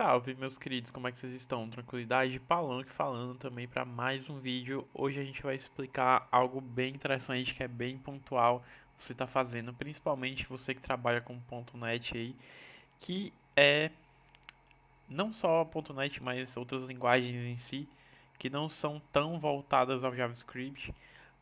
salve, meus queridos, como é que vocês estão? Tranquilidade? Palanque falando também para mais um vídeo. Hoje a gente vai explicar algo bem interessante, que é bem pontual, você está fazendo, principalmente você que trabalha com .NET aí, que é não só .NET, mas outras linguagens em si, que não são tão voltadas ao JavaScript,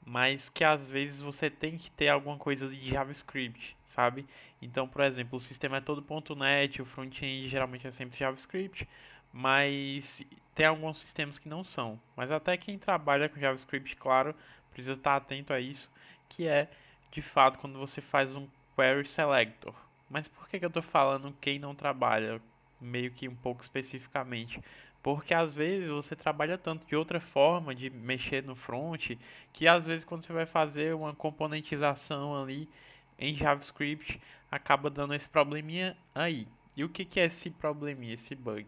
mas que às vezes você tem que ter alguma coisa de JavaScript, sabe? Então, por exemplo, o sistema é todo .NET, o front-end geralmente é sempre JavaScript, mas tem alguns sistemas que não são. Mas até quem trabalha com JavaScript, claro, precisa estar atento a isso, que é, de fato, quando você faz um query selector. Mas por que eu estou falando quem não trabalha, meio que um pouco especificamente? Porque às vezes você trabalha tanto de outra forma de mexer no front, que às vezes quando você vai fazer uma componentização ali em JavaScript, acaba dando esse probleminha aí. E o que que é esse probleminha, esse bug?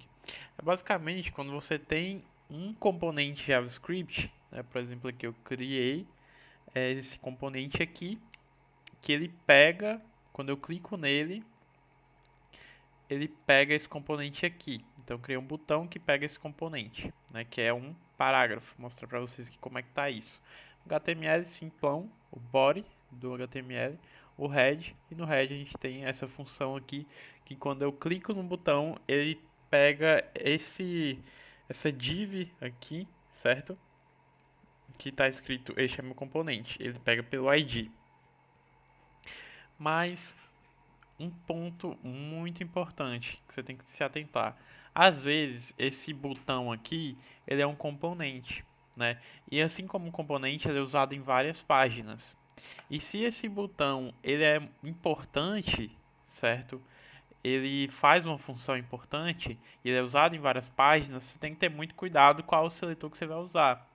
É basicamente quando você tem um componente JavaScript, né, por exemplo, aqui eu criei esse componente aqui, que ele pega, quando eu clico nele, ele pega esse componente aqui. Então eu criei um botão que pega esse componente, né, que é um parágrafo. Vou mostrar para vocês aqui como é que tá isso. HTML simplão, o body do HTML, o head, e no head a gente tem essa função aqui que quando eu clico no botão, ele pega essa div aqui, certo? Que está escrito este é meu componente. Ele pega pelo ID. Mas um ponto muito importante que você tem que se atentar. Às vezes, esse botão aqui, ele é um componente, né? E assim como um componente, ele é usado em várias páginas. E se esse botão, ele é importante, certo? Ele faz uma função importante, e ele é usado em várias páginas, você tem que ter muito cuidado qual o seletor que você vai usar.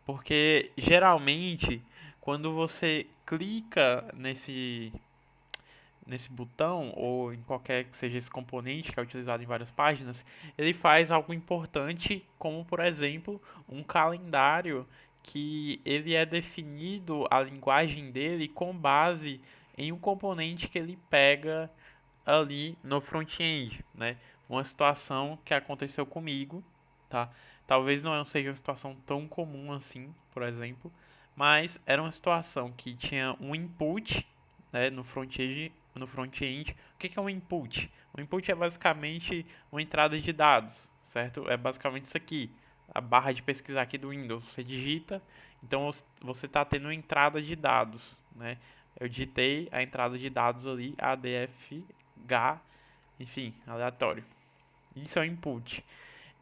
Porque geralmente, quando você clica nesse botão ou em qualquer que seja esse componente que é utilizado em várias páginas, ele faz algo importante, como por exemplo, um calendário que ele é definido a linguagem dele com base em um componente que ele pega ali no front-end, né? Uma situação que aconteceu comigo, tá? Talvez não seja uma situação tão comum assim, por exemplo, mas era uma situação que tinha um input, né, no front-end. O que é um input? O input é basicamente uma entrada de dados, certo? É basicamente isso aqui, a barra de pesquisar aqui do Windows. Você digita, então você está tendo uma entrada de dados, né? Eu digitei a entrada de dados ali, ADFG, enfim, aleatório. Isso é o input.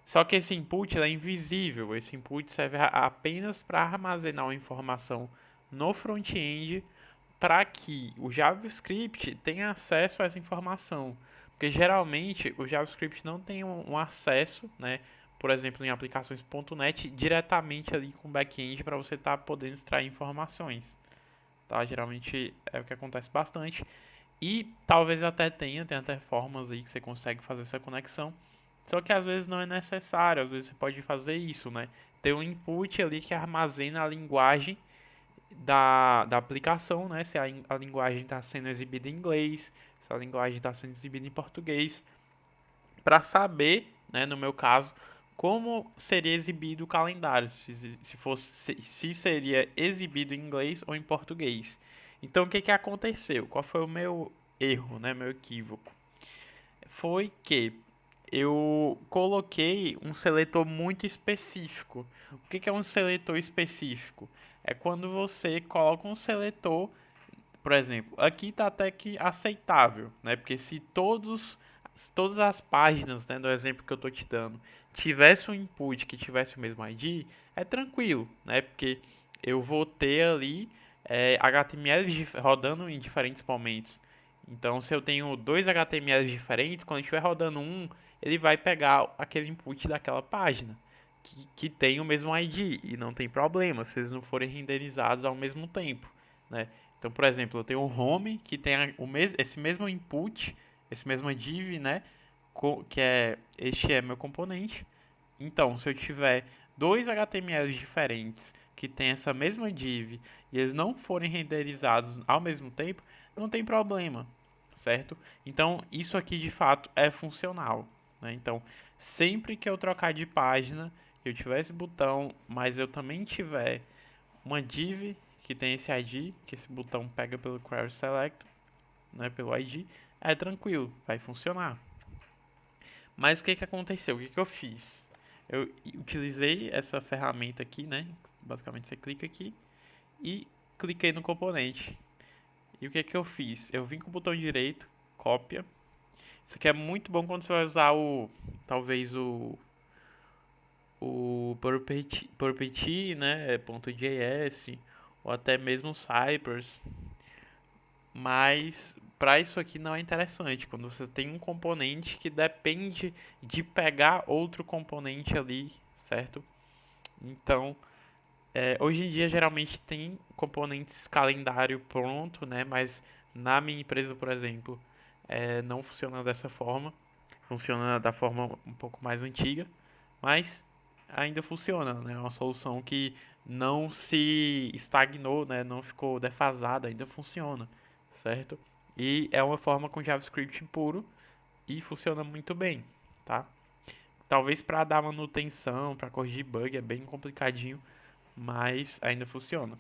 Só que esse input é invisível. Esse input serve apenas para armazenar uma informação no front-end para que o JavaScript tenha acesso a essa informação. Porque geralmente o JavaScript não tem um acesso, né? Por exemplo, em aplicações .NET, diretamente ali com o back-end para você estar podendo extrair informações. Tá? Geralmente é o que acontece bastante. E talvez até tem até formas aí que você consegue fazer essa conexão. Só que às vezes não é necessário, às vezes você pode fazer isso, né? Ter um input ali que armazena a linguagem da aplicação, né? Se a linguagem está sendo exibida em inglês, se a linguagem está sendo exibida em português, para saber, né, no meu caso, como seria exibido o calendário, se seria exibido em inglês ou em português. Então, o que que aconteceu? Qual foi o meu erro, né, meu equívoco? Foi que eu coloquei um seletor muito específico. O que que é um seletor específico? É quando você coloca um seletor, por exemplo, aqui está até que aceitável, né? Porque se todas as páginas, né, do exemplo que eu estou te dando, tivesse um input que tivesse o mesmo ID, é tranquilo, né? Porque eu vou ter ali HTML rodando em diferentes momentos. Então, se eu tenho dois HTMLs diferentes, quando estiver rodando um, ele vai pegar aquele input daquela página que tem o mesmo ID e não tem problema se eles não forem renderizados ao mesmo tempo, né? Então, por exemplo, eu tenho o home que tem esse mesmo input, esse mesmo div, né? Que é este é meu componente. Então, se eu tiver dois HTMLs diferentes que tem essa mesma div e eles não forem renderizados ao mesmo tempo, não tem problema, certo? Então, isso aqui de fato é funcional. né? Então, sempre que eu trocar de página, eu tiver esse botão, mas eu também tiver uma div que tem esse ID, que esse botão pega pelo Query Select, né, pelo ID, é tranquilo, vai funcionar. Mas o que que aconteceu? O que que eu fiz? Eu utilizei essa ferramenta aqui, né? Basicamente você clica aqui e cliquei no componente. E o que que eu fiz? Eu vim com o botão direito, cópia. Isso aqui é muito bom quando você vai usar talvez o Purpety, né, .js, ou até mesmo Cypress. Mas para isso aqui não é interessante, quando você tem um componente que depende de pegar outro componente ali, certo? Então, hoje em dia geralmente tem componentes calendário pronto, né? Mas na minha empresa, por exemplo, não funciona dessa forma. Funciona da forma um pouco mais antiga, mas ainda funciona, né? É uma solução que não se estagnou, né? Não ficou defasada, ainda funciona, certo? E é uma forma com JavaScript puro e funciona muito bem, tá? Talvez para dar manutenção, para corrigir bug é bem complicadinho, mas ainda funciona.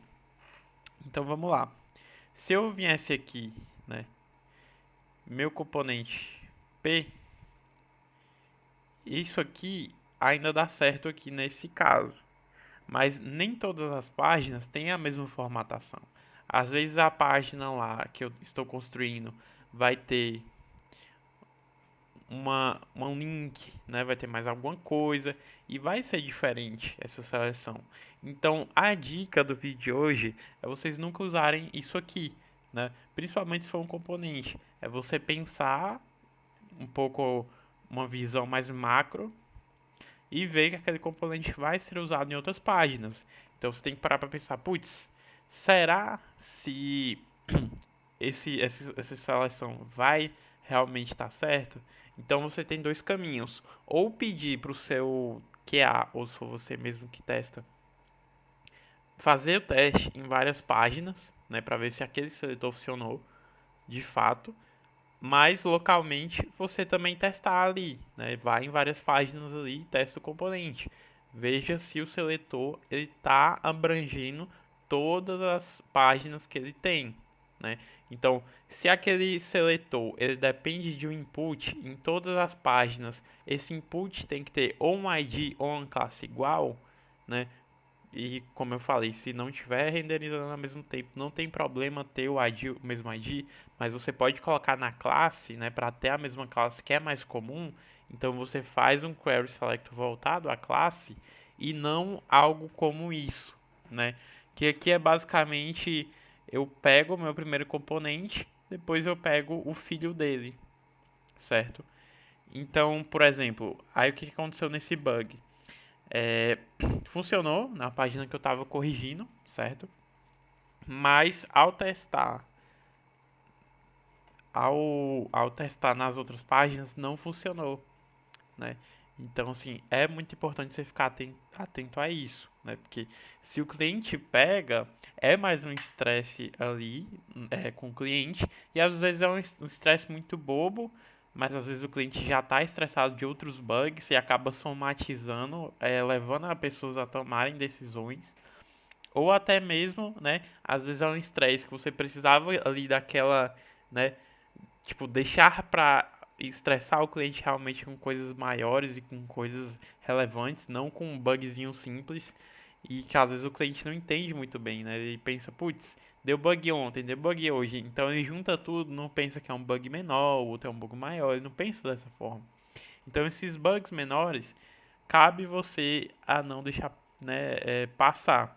Então vamos lá. Se eu viesse aqui, né, meu componente P, isso aqui ainda dá certo aqui nesse caso. Mas nem todas as páginas têm a mesma formatação. Às vezes a página lá que eu estou construindo vai ter um link, né? Vai ter mais alguma coisa e vai ser diferente essa seleção. Então a dica do vídeo de hoje é vocês nunca usarem isso aqui, né? Principalmente se for um componente. É você pensar um pouco uma visão mais macro e ver que aquele componente vai ser usado em outras páginas. Então você tem que parar para pensar, putz, será se essa seleção vai realmente estar certo? Então você tem dois caminhos: ou pedir para o seu QA, ou se for você mesmo que testa, fazer o teste em várias páginas, né, para ver se aquele seletor funcionou de fato. Mas localmente você também testar ali, né? Vai em várias páginas ali e testa o componente. Veja se o seletor está abrangendo todas as páginas que ele tem, né? Então, se aquele seletor ele depende de um input em todas as páginas, esse input tem que ter ou um ID ou uma classe igual, né? E como eu falei, se não estiver renderizando ao mesmo tempo, não tem problema ter o ID, o mesmo ID, mas você pode colocar na classe, né, para ter a mesma classe que é mais comum. Então você faz um query select voltado à classe e não algo como isso, né? Que aqui é basicamente eu pego o meu primeiro componente, depois eu pego o filho dele, certo? Então, por exemplo, aí o que aconteceu nesse bug? É, funcionou na página que eu estava corrigindo, certo? Mas ao testar nas outras páginas não funcionou, né? Então, assim, é muito importante você ficar atento a isso, né? Porque se o cliente pega, é mais um estresse ali com o cliente, e às vezes é um estresse muito bobo, mas às vezes o cliente já está estressado de outros bugs e acaba somatizando, levando as pessoas a tomarem decisões, ou até mesmo, né? Às vezes é um estresse que você precisava ali daquela, né? Tipo, deixar pra estressar o cliente realmente com coisas maiores e com coisas relevantes, não com um bugzinho simples e que às vezes o cliente não entende muito bem, né? Ele pensa, putz, deu bug ontem, deu bug hoje. Então ele junta tudo, não pensa que é um bug menor, o outro é um bug maior, ele não pensa dessa forma. Então esses bugs menores, cabe você a não deixar, né, passar.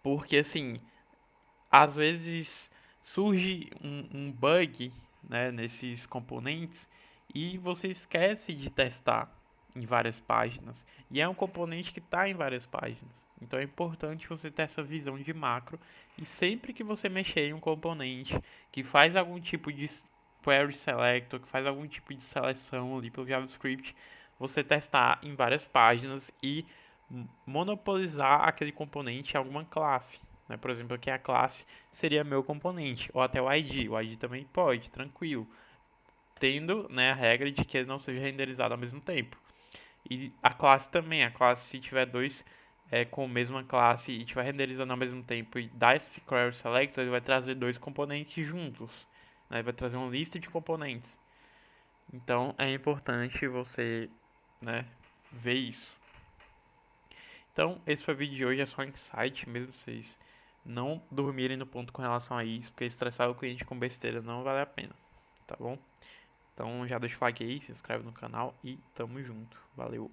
Porque assim, às vezes surge um bug, né, nesses componentes e você esquece de testar em várias páginas. E é um componente que está em várias páginas. Então é importante você ter essa visão de macro e sempre que você mexer em um componente que faz algum tipo de query select, ou que faz algum tipo de seleção ali pelo JavaScript, você testar em várias páginas e monopolizar aquele componente em alguma classe, né? Por exemplo, aqui a classe seria meu componente, ou até o ID. O ID também pode, tranquilo. tendo, né, a regra de que ele não seja renderizado ao mesmo tempo. E a classe também, a classe se tiver dois com a mesma classe e estiver renderizando ao mesmo tempo e dar esse query selector, ele vai trazer dois componentes juntos, né? Vai trazer uma lista de componentes. Então é importante você, né, ver isso. Então esse foi o vídeo de hoje, é só insight, mesmo vocês não dormirem no ponto com relação a isso, porque estressar o cliente com besteira não vale a pena, tá bom? Então já deixa o like aí, se inscreve no canal e tamo junto. Valeu!